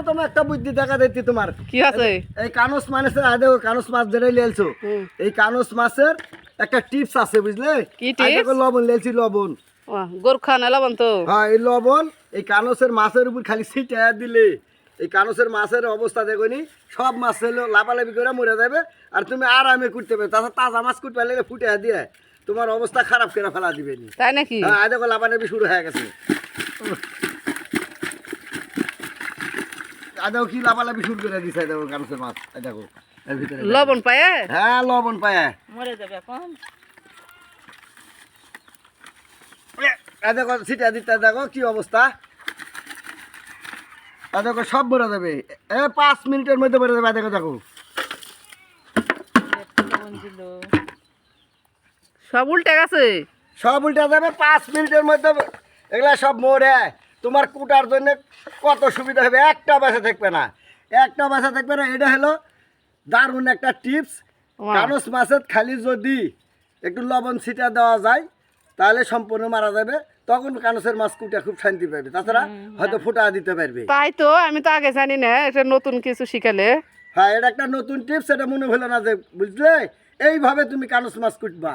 সর্বপ্রথম একটা বুদ্ধি দেখা দিচ্ছি তোমার। কি আছে? এই কানস মাছের আদে কানস মাছ যেটা লেলছো, এই কানস মাছের একটা টিপস আছে বুঝলে? কি tips? লবণ লেলছি, লবণ। গোরখা না লবণ তো। হ্যাঁ, এই লবণ এই কানসের মাছের উপর খালি ছিটিয়ে দিলে এই কানসের মাছের অবস্থা দেখনি, সব মাছ লাফালাফি করে মরে যাবে। আর তুমি আরামে কুটতে পারবে। তাছাড়া তাজা মাছ কুটতে পারলে ফুটে দিয়ে তোমার অবস্থা খারাপ করে ফেলা দিবে। তাই নাকি? হ্যাঁ, দেখো লাফালাফি শুরু হয়ে গেছে। দেখো কি লাফালাফি শুরু করে দিছে, দেখো কানসের মাছ। দেখো এর ভিতরে লবণ পায়? হ্যাঁ, লবণ পায়। মরে যাবে এখন। দেখো ছিটিয়ে দিতে, দেখো কি অবস্থা। দেখো সব মরে যাবে। 5 মিনিটের মধ্যে মরে যাবে। দেখো দেখো সব উল্টে গেছে। সব উল্টে যাবে 5 মিনিটের মধ্যে। এগুলা সব মরে তোমার কুটার জন্য কত সুবিধা হবে। একটা বেঁচে থাকবে না, একটা বেঁচে থাকবে না। এটা হলো দারুণ একটা টিপস। কানস মাছের খালি যদি একটু লবণ ছিটা দেওয়া যায় তাহলে সম্পূর্ণ মারা যাবে। তখন কানসের মাছ কুটে খুব শান্তি পাবে। তাছাড়া হয়তো ফুটা দিতে পারবে। তাই তো, আমি তো আগে জানি না। এটা নতুন কিছু শিখালে। হ্যাঁ, এটা একটা নতুন টিপস। এটা মনে হলো না যে বুঝলে এইভাবে তুমি কানস মাছ কুটবা।